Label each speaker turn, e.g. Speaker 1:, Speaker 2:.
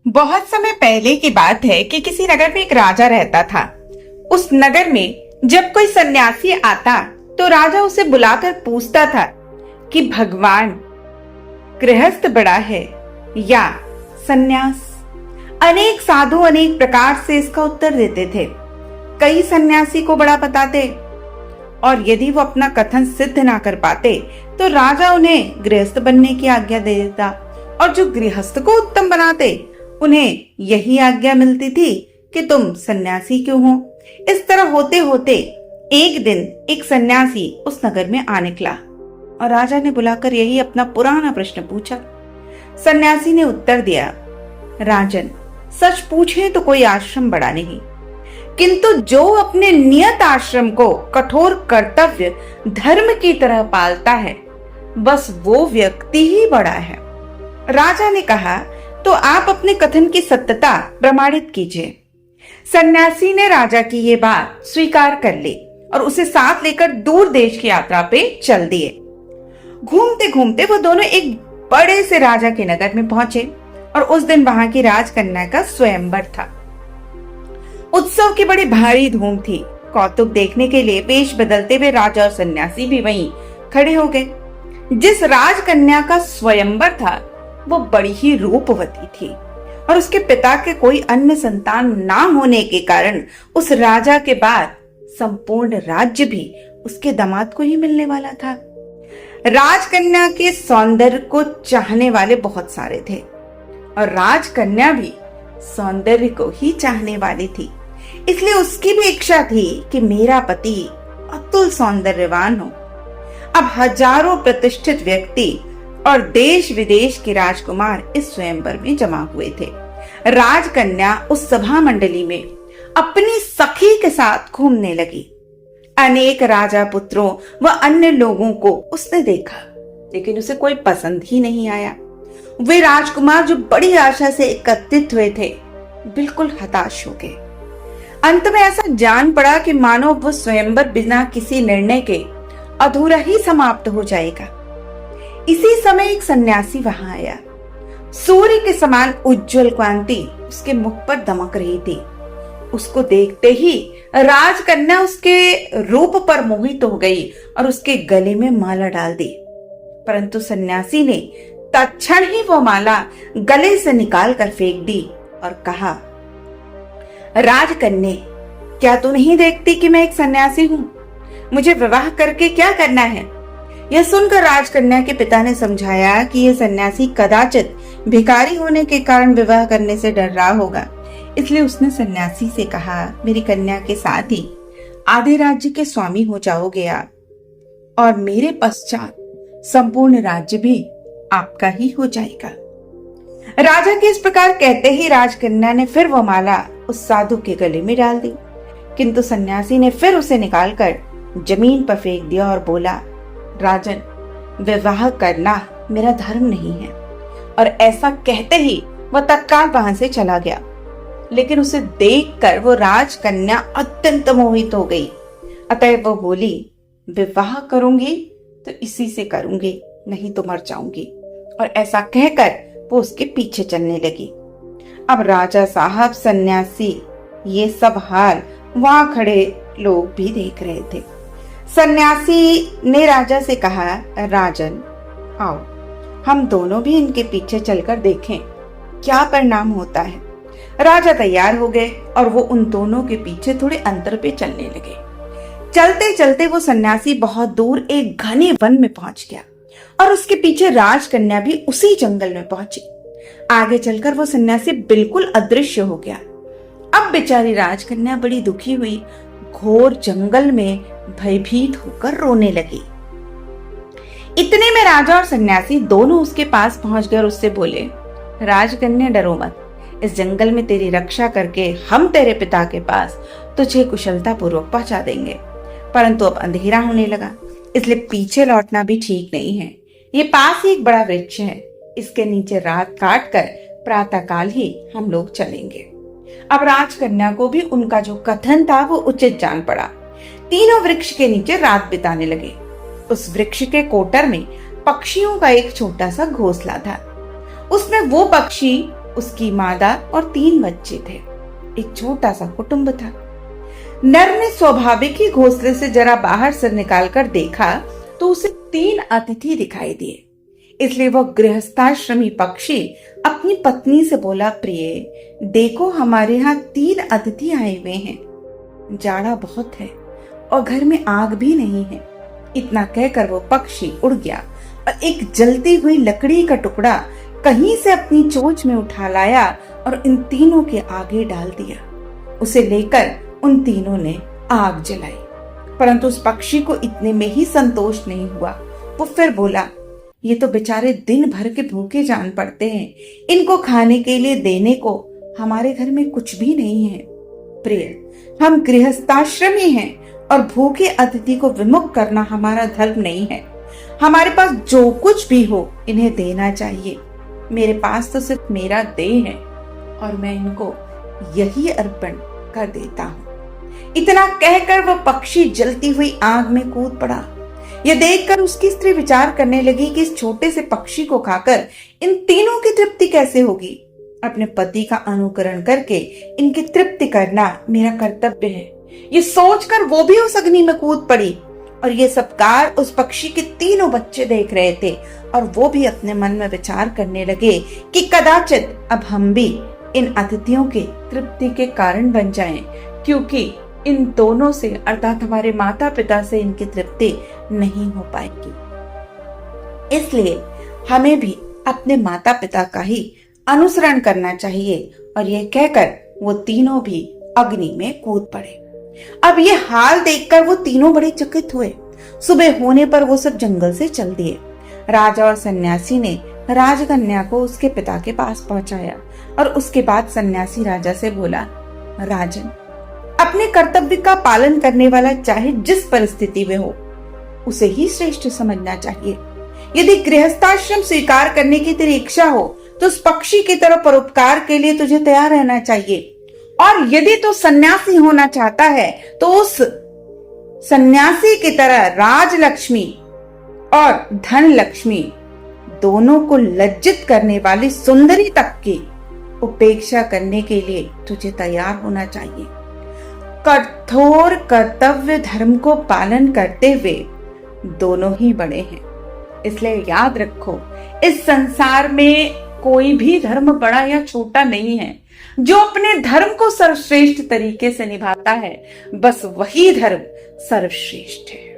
Speaker 1: बहुत समय पहले की बात है कि किसी नगर में एक राजा रहता था। उस नगर में जब कोई सन्यासी आता तो राजा उसे बुलाकर पूछता था कि भगवान, गृहस्थ बड़ा है या सन्यास। अनेक साधु अनेक प्रकार से इसका उत्तर देते थे। कई सन्यासी को बड़ा बताते और यदि वो अपना कथन सिद्ध ना कर पाते तो राजा उन्हें गृहस्थ बनने की आज्ञा दे देता, और जो गृहस्थ को उत्तम बनाते उन्हें यही आज्ञा मिलती थी कि तुम सन्यासी क्यों हो। इस तरह होते होते एक दिन एक सन्यासी उस नगर में आ निकला और राजा ने बुलाकर यही अपना पुराना प्रश्न पूछा। सन्यासी ने उत्तर दिया, राजन, सच पूछे तो कोई आश्रम बड़ा नहीं, किंतु जो अपने नियत आश्रम को कठोर कर्तव्य धर्म की तरह पालता है, बस वो व्यक्ति ही बड़ा है। राजा ने कहा, तो आप अपने कथन की सत्यता प्रमाणित कीजिए। सन्यासी ने राजा की ये बात स्वीकार कर ली और उसे साथ लेकर दूर देश की यात्रा पे चल दिए। घूमते घूमते वो दोनों एक बड़े से राजा के नगर में पहुंचे और उस दिन वहां की राजकन्या का स्वयंवर था। उत्सव की बड़ी भारी धूम थी। कौतुक देखने के लिए वेश बदलते हुए राजा और सन्यासी भी वहीं खड़े हो गए। जिस राजकन्या का स्वयंवर था वो बड़ी ही रूपवती थी और उसके पिता के कोई अन्य संतान ना होने के कारण उस राजा के बाद संपूर्ण राज्य भी उसके दामाद को ही मिलने वाला था। राजकन्या के सौंदर्य को चाहने वाले बहुत सारे थे और राजकन्या भी सौंदर्य को ही चाहने वाली थी। इसलिए उसकी भी इच्छा थी कि मेरा पति अतुल सौंदर्यवान हो। अब हजारों प्रतिष्ठित व्यक्ति और देश विदेश के राजकुमार इस स्वयंवर में जमा हुए थे। राजकन्या उस सभा मंडली में अपनी सखी के साथ घूमने लगी। अनेक राजा पुत्रों व अन्य लोगों को उसने देखा, लेकिन उसे कोई पसंद ही नहीं आया। वे राजकुमार जो बड़ी आशा से एकत्रित हुए थे, बिल्कुल हताश हो गए। अंत में ऐसा जान पड़ा कि मानो वो स्वयंवर बिना किसी निर्णय के अधूरा ही समाप्त हो जाएगा। इसी समय एक सन्यासी वहां आया। सूर्य के समान उज्जवल कांति उसके मुख पर दमक रही थी। उसको देखते ही राजकन्या उसके रूप पर मोहित हो गई और उसके गले में माला डाल दी। परंतु सन्यासी ने तत्क्षण ही वो माला गले से निकाल कर फेंक दी और कहा, राजकन्या, क्या तू नहीं देखती कि मैं एक सन्यासी हूँ? मुझे विवाह करके क्या करना है? यह सुनकर राजकन्या के पिता ने समझाया कि यह सन्यासी कदाचित भिखारी होने के कारण विवाह करने से डर रहा होगा। इसलिए उसने सन्यासी से कहा, मेरी कन्या के साथ ही आधे राज्य के स्वामी हो जाओगे आप, और मेरे पश्चात संपूर्ण राज्य भी आपका ही हो जाएगा। राजा के इस प्रकार कहते ही राजकन्या ने फिर वो माला उस साधु के गले में डाल दी, किंतु सन्यासी ने फिर उसे निकालकर जमीन पर फेंक दिया और बोला, राजन, विवाह करना मेरा धर्म नहीं है। और ऐसा कहते ही वह तत्काल वहां से चला गया। लेकिन उसे देखकर वो राजकन्या अत्यंत मोहित हो गई। अतः वो बोली, विवाह करूंगी तो इसी से करूंगी, नहीं तो मर जाऊंगी। और ऐसा कहकर वो उसके पीछे चलने लगी। अब राजा साहब, सन्यासी, ये सब हाल वहां खड़े लोग भी देख रहे थे। सन्यासी ने राजा से कहा, राजन, आओ हम दोनों भी इनके पीछे चलकर देखें क्या परिणाम होता है। राजा तैयार हो गए और वो उन दोनों के पीछे थोड़े अंतर पे चलने लगे। चलते चलते वो सन्यासी बहुत दूर एक घने वन में पहुंच गया और उसके पीछे राजकन्या भी उसी जंगल में पहुंची। आगे चलकर वो सन्यासी बिल्कुल अदृश्य हो गया। अब बेचारी राजकन्या बड़ी दुखी हुई, घोर जंगल में भयभीत होकर रोने लगी। इतने में राजा और सन्यासी दोनों उसके पास पहुंच गए और उससे बोले, राजकन्या, डरो मत। इस जंगल में तेरी रक्षा करके हम तेरे पिता के पास तुझे कुशलता पूर्वक पहुंचा देंगे। परंतु अब अंधेरा होने लगा, इसलिए पीछे लौटना भी ठीक नहीं है। ये पास ही एक बड़ा वृक्ष है, इसके नीचे रात काट कर प्रातःकाल ही हम लोग चलेंगे। अब राजकन्या को भी उनका जो कथन था वो उचित जान पड़ा। तीनों वृक्ष के नीचे रात बिताने लगे। उस वृक्ष के कोटर में पक्षियों का एक छोटा सा घोंसला था। उसमें वो पक्षी उसकी मादा और 3 बच्चे थे। एक छोटा सा कुटुंब था। नर ने स्वाभाविक ही घोंसले से जरा बाहर सिर निकालकर देखा तो उसे 3 अतिथि दिखाई दिए। इसलिए वह गृहस्थाश्रमी पक्षी अपनी पत्नी से बोला, प्रिय देखो, हमारे यहाँ 3 अतिथि आए हुए हैं। जाड़ा बहुत है और घर में आग भी नहीं है। इतना कहकर वो पक्षी उड़ गया और एक जलती हुई लकड़ी का टुकड़ा कहीं से अपनी चोंच में उठा लाया और इन तीनों के आगे डाल दिया। उसे लेकर उन तीनों ने आग जलाई। परंतु उस पक्षी को इतने में ही संतोष नहीं हुआ। वो फिर बोला, ये तो बेचारे दिन भर के भूखे जान पड़ते हैं, इनको खाने के लिए देने को हमारे घर में कुछ भी नहीं है। प्रिय, हम गृहस्थाश्रमी हैं और भूखे अतिथि को विमुख करना हमारा धर्म नहीं है। हमारे पास जो कुछ भी हो इन्हें देना चाहिए। मेरे पास तो सिर्फ मेरा देह है और मैं इनको यही अर्पण कर देता हूँ। इतना कहकर वह पक्षी जलती हुई आग में कूद पड़ा। यह देखकर उसकी स्त्री विचार करने लगी कि इस छोटे से पक्षी को खाकर इन तीनों की तृप्ति कैसे होगी। अपने पति का अनुकरण करके इनकी तृप्ति करना मेरा कर्तव्य है। ये सोचकर वो भी उस अग्नि में कूद पड़ी और ये सब कार उस पक्षी के 3 बच्चे देख रहे थे और वो भी अपने मन में विचार करने लगे कि कदाचित अब हम भी इन अतिथियों के तृप्ति के कारण बन जाएं, क्योंकि इन दोनों से अर्थात हमारे माता पिता से इनकी तृप्ति नहीं हो पाएगी। इसलिए हमें भी अपने माता पिता का ही अनुसरण करना चाहिए। और यह कहकर वो तीनों भी अग्नि में कूद पड़े। अब ये हाल देखकर वो तीनों बड़े चकित हुए। सुबह होने पर वो सब जंगल से चल दिए। राजा और सन्यासी ने राजकन्या को उसके पिता के पास पहुंचाया और उसके बाद सन्यासी राजा से बोला, राजन, अपने कर्तव्य का पालन करने वाला चाहे जिस परिस्थिति में हो उसे ही श्रेष्ठ समझना चाहिए। यदि गृहस्थाश्रम स्वीकार करने की तेरी इच्छा हो तो उस पक्षी की तरह परोपकार के लिए तुझे तैयार रहना चाहिए। और यदि तू सन्यासी होना चाहता है तो उस सन्यासी की तरह राजलक्ष्मी और धन लक्ष्मी दोनों को लज्जित करने वाली सुंदरी तक की उपेक्षा करने के लिए तुझे तैयार होना चाहिए। कठोर कर्तव्य धर्म को पालन करते हुए दोनों ही बड़े हैं। इसलिए याद रखो, इस संसार में कोई भी धर्म बड़ा या छोटा नहीं है। जो अपने धर्म को सर्वश्रेष्ठ तरीके से निभाता है, बस वही धर्म सर्वश्रेष्ठ है।